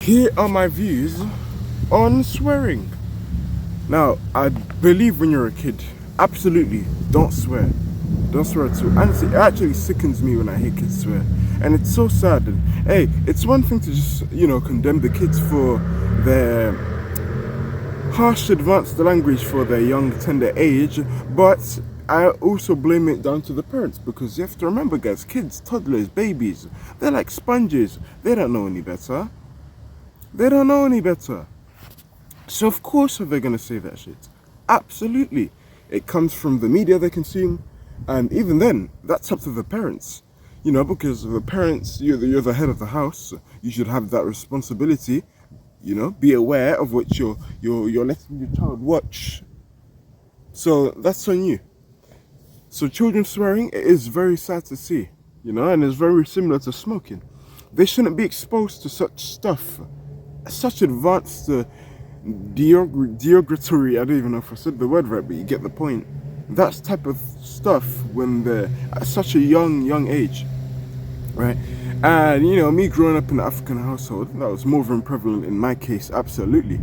Here are my views on swearing. Now, I believe when you're a kid, absolutely don't swear. Don't swear at all. And it actually sickens me when I hear kids swear. And it's so sad. And hey, it's one thing to just, condemn the kids for their harsh advanced language for their young tender age, but I also blame it down to the parents, because you have to remember, guys, kids, toddlers, babies, they're like sponges. They don't know any better. They don't know any better. So of course are they gonna say that shit. Absolutely. It comes from the media they consume, and even then, that's up to the parents. Because the parents, you're the head of the house, you should have that responsibility. Be aware of what you're letting your child watch. So that's on you. So children swearing, it is very sad to see, and it's very similar to smoking. They shouldn't be exposed to such stuff, such advanced derogatory, I don't even know if I said the word right, but you get the point. That type of stuff when they're at such a young age, right? And me growing up in an African household, that was more than prevalent in my case, absolutely.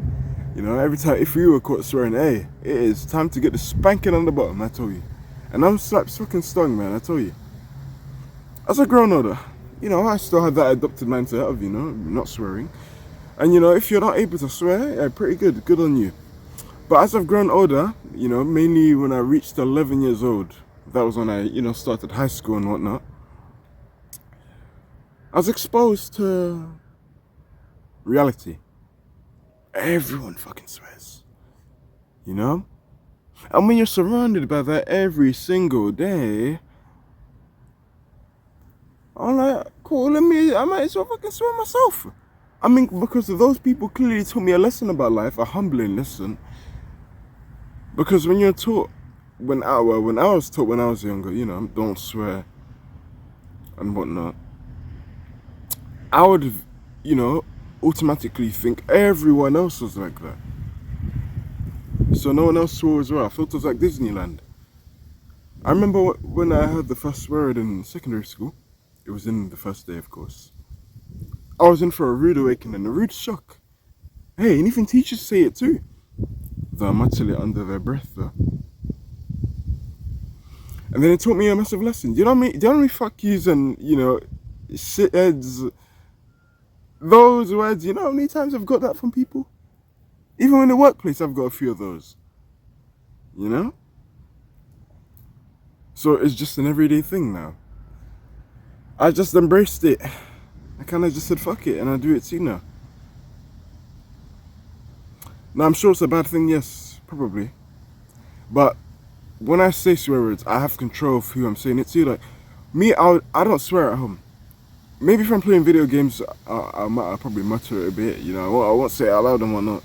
Every time if we were caught swearing, hey, it is time to get the spanking on the bottom, I tell you. And I'm slapped, fucking stung, man, I tell you. As I grown older, I still had that adopted mindset of, not swearing. And if you're not able to swear, yeah, pretty good on you. But as I've grown older, mainly when I reached 11 years old, that was when I, started high school and whatnot, I was exposed to reality. Everyone fucking swears. And when you're surrounded by that every single day, I'm like, cool, I might as well fucking swear myself. I mean, because those people clearly taught me a lesson about life, a humbling lesson. Because when you're taught, when I was taught when I was younger, don't swear and whatnot, I would, automatically think everyone else was like that. So no one else swore as well. I thought it was like Disneyland. I remember when I heard the first word in secondary school. It was in the first day, of course. I was in for a rude awakening, a rude shock. Hey, and even teachers say it too. Though I mutter it under their breath, though. And then it taught me a massive lesson. Do you know what I mean? Do you know how many fuck yous and, shitheads, those words, you know how many times I've got that from people? Even in the workplace, I've got a few of those. So it's just an everyday thing now. I just embraced it. I kind of just said fuck it, and I do it too now. Now I'm sure it's a bad thing, yes, probably. But when I say swear words, I have control of who I'm saying it to. Like me, I don't swear at home. Maybe if I'm playing video games, I'll probably mutter it a bit. I won't say it out loud and whatnot.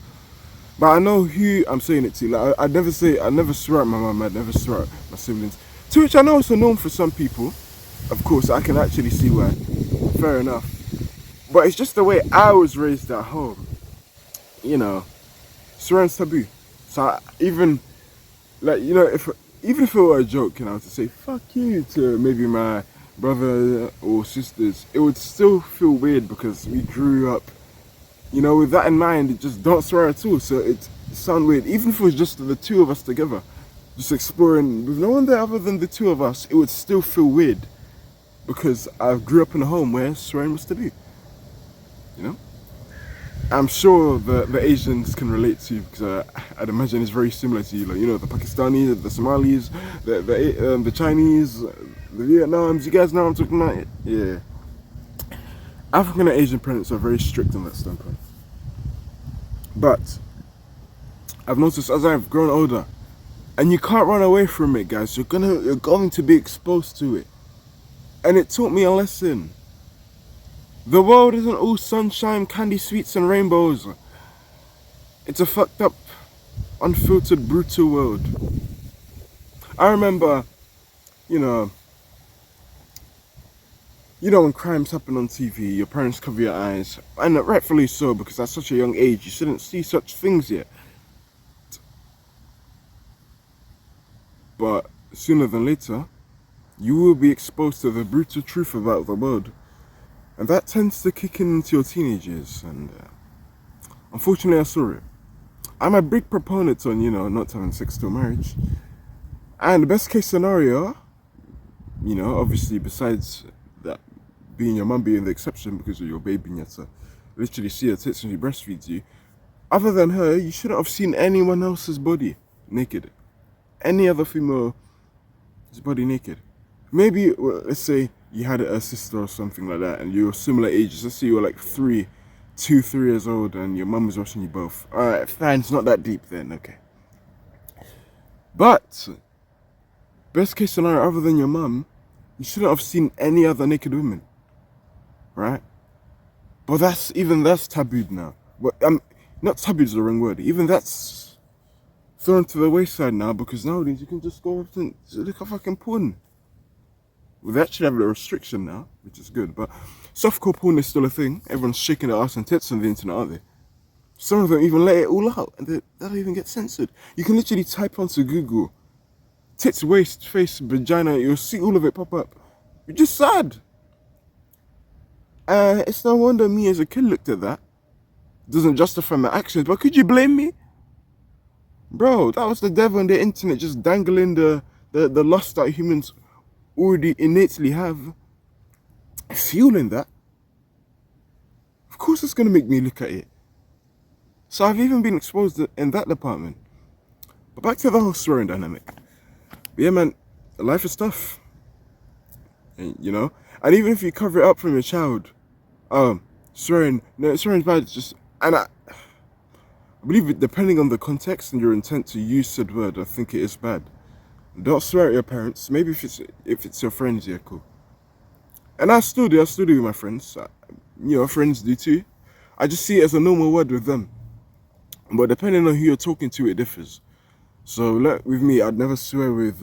But I know who I'm saying it to. Like I never swear at my mum. I never swear at my siblings. To which I know it's a norm for some people. Of course, I can actually see why. Fair enough. But it's just the way I was raised at home. Swearing's taboo. So even if it were a joke, to say fuck you to maybe my brother or sisters, it would still feel weird because we grew up, with that in mind. It just don't swear at all. So it sounds weird. Even if it was just the two of us together, just exploring with no one there other than the two of us, it would still feel weird because I grew up in a home where swearing was taboo. I'm sure the Asians can relate to you because I'd imagine it's very similar to you. Like, the Pakistanis, the Somalis, the Chinese, the Vietnams. You guys know what I'm talking about? Yeah. African and Asian parents are very strict on that standpoint. But I've noticed as I've grown older, and you can't run away from it, guys. You're going to be exposed to it, and it taught me a lesson. The world isn't all sunshine, candy sweets and rainbows. It's a fucked up, unfiltered, brutal world. I remember, when crimes happen on TV, your parents cover your eyes. And rightfully so, because at such a young age, you shouldn't see such things yet. But sooner than later, you will be exposed to the brutal truth about the world. And that tends to kick in into your teenage years, and Unfortunately, I saw it. I'm a big proponent on, not having sex till marriage. And the best case scenario, obviously besides that being your mum being the exception because of your baby and you have to literally see her tits when she breastfeeds you, other than her, you shouldn't have seen anyone else's body naked. Any other female's body naked. Maybe, well, let's say you had a sister or something like that and you're similar ages. Let's say you were like 3 years old and your mum was watching you both. Alright, fine, it's not that deep then, okay. But, best case scenario, other than your mum, you shouldn't have seen any other naked women. Right? But that's tabooed now. But not tabooed is the wrong word. Even that's thrown to the wayside now because nowadays you can just go up and look at fucking porn. Well, they actually have a restriction now, which is good. But softcore porn is still a thing. Everyone's shaking their ass and tits on the internet, aren't they? Some of them even let it all out and they don't even get censored. You can literally type onto Google tits, waist, face, vagina, you'll see all of it pop up. You're just sad. It's no wonder me as a kid looked at that. Doesn't justify my actions, but could you blame me? Bro, that was the devil on the internet just dangling the lust that humans already innately have. Fueling that. Of course it's going to make me look at it. So I've even been exposed in that department. But back to the whole swearing dynamic. But yeah, man, life is tough. And, and even if you cover it up from your child, swearing's bad. I believe it, depending on the context and your intent to use said word, I think it is bad. Don't swear at your parents. Maybe if it's your friends, yeah, cool. And I still do with my friends. Friends do too. I just see it as a normal word with them. But depending on who you're talking to, it differs. So with me, I'd never swear with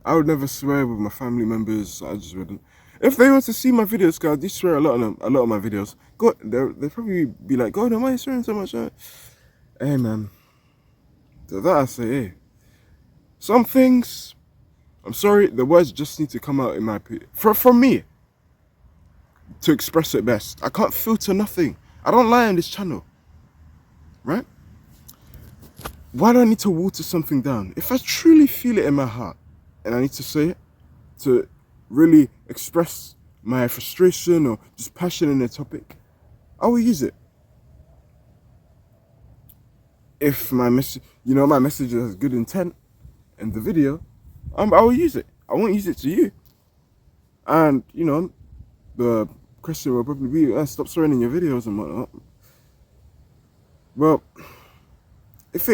I would never swear with my family members. I just wouldn't. If they were to see my videos, cause I do swear a lot of my videos. They'd probably be like, "God, am I swearing so much?" Hey, man. To that I say, hey. Some things, I'm sorry, the words just need to come out in my opinion. From me, to express it best. I can't filter nothing. I don't lie on this channel. Right? Why do I need to water something down? If I truly feel it in my heart, and I need to say it, to really express my frustration or just passion in a topic, I will use it. If my message has good intent in the video, I will use it. I won't use it to you. And, the question will probably be, stop swearing in your videos and whatnot. Well, if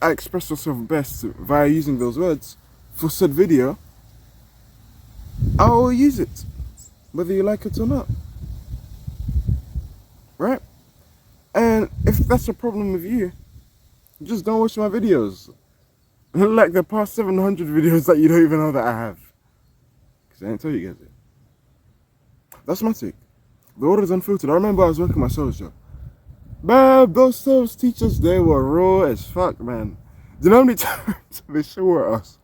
I express myself best via using those words for said video, I will use it, whether you like it or not. Right? And if that's a problem with you, just don't watch my videos. Like the past 700 videos that you don't even know that I have. Because I didn't tell you guys it. That's my take. The order's unfiltered. I remember I was working my sales job. Man, those sales teachers, they were raw as fuck, man. Do you know how many times they show at us?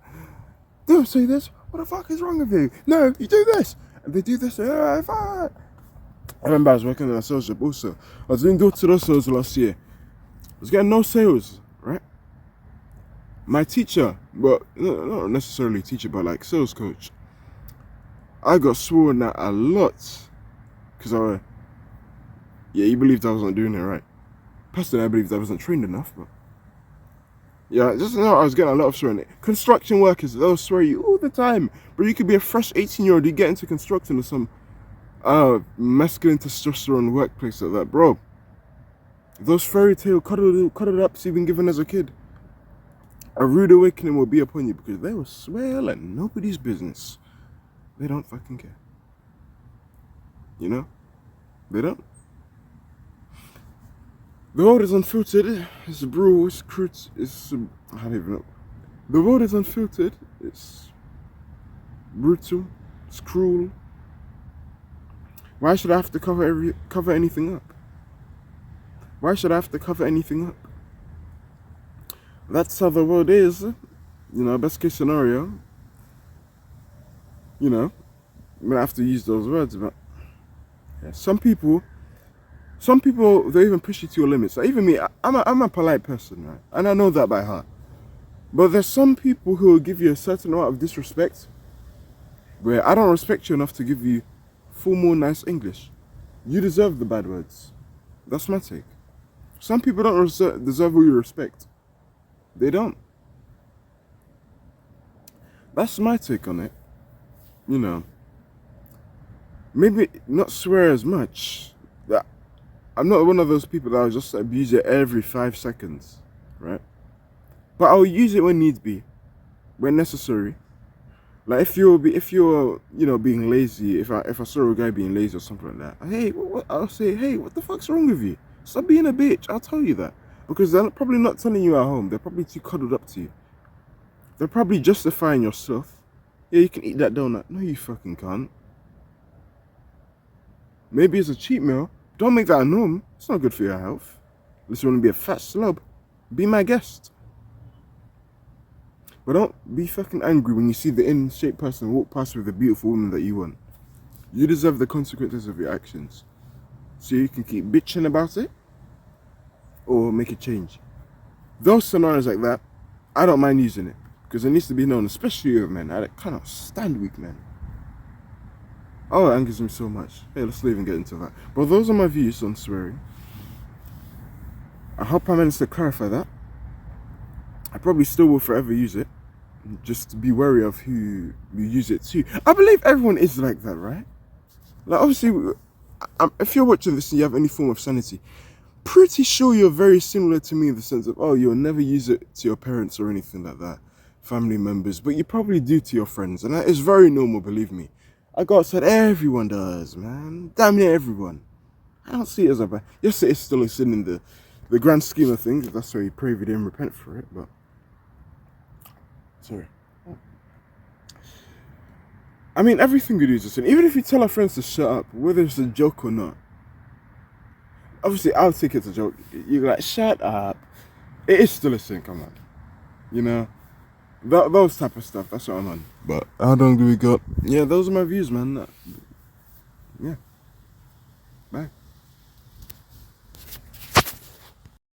Don't say this. What the fuck is wrong with you? No, you do this. And they do this. Fuck. I remember I was working in a sales job also. I was doing door-to-door sales last year. I was getting no sales, right? My teacher, but not necessarily teacher, but like sales coach, I got sworn at a lot because he believed I wasn't doing it right. Personally, I believed I wasn't trained enough, but yeah, just know I was getting a lot of swearing. Construction workers, they'll swear you all the time. But you could be a fresh 18-year-old, you get into construction or some masculine testosterone workplace like that, bro. Those fairy tale cuddled ups you've been given as a kid, a rude awakening will be upon you because they will swear like nobody's business. They don't fucking care. They don't. The world is unfiltered, it's brutal, it's crude, I don't even know. The world is unfiltered, it's brutal, it's cruel. Why should I have to cover anything up? Why should I have to cover anything up? That's how the world is, best case scenario. I'm gonna have to use those words, but yeah, some people Some people, they even push you to your limits. Like even me, I'm a polite person, right? And I know that by heart. But there's some people who will give you a certain amount of disrespect where I don't respect you enough to give you formal, nice English. You deserve the bad words. That's my take. Some people don't deserve all your respect. They don't. That's my take on it. You know, maybe not swear as much. I'm not one of those people that will just abuse it every 5 seconds, right? But I'll use it when needs be, when necessary. Like if you're being lazy, if I saw a guy being lazy or something like that, hey, I'll say, hey, what the fuck's wrong with you? Stop being a bitch. I'll tell you that because they're probably not telling you at home. They're probably too cuddled up to you. They're probably justifying yourself. Yeah, you can eat that donut. No, you fucking can't. Maybe it's a cheat meal. Don't make that a norm. It's not good for your health. Unless you want to be a fat slob. Be my guest. But don't be fucking angry when you see the in-shape person walk past with the beautiful woman that you want. You deserve the consequences of your actions. So you can keep bitching about it or make a change. Those scenarios like that, I don't mind using it. Because it needs to be known, especially with men. I cannot stand weak men. Oh, it angers me so much. Hey, let's not even get into that. But those are my views on swearing. I hope I managed to clarify that. I probably still will forever use it. Just be wary of who you use it to. I believe everyone is like that, right? Like, obviously, if you're watching this and you have any form of sanity, pretty sure you're very similar to me in the sense of, oh, you'll never use it to your parents or anything like that, family members, but you probably do to your friends, and that is very normal, believe me. I go outside, everyone does, man. Damn near everyone. I don't see it as a bad. Yes, it is still a sin in the grand scheme of things. That's why you pray every day and repent for it, but sorry. I mean, everything we do is a sin. Even if you tell our friends to shut up, whether it's a joke or not. Obviously, I'll take it as a joke. You're like, shut up. It is still a sin, come on. You know? Those type of stuff, that's what I'm on. But how long do we got? Yeah, those are my views, man. Yeah.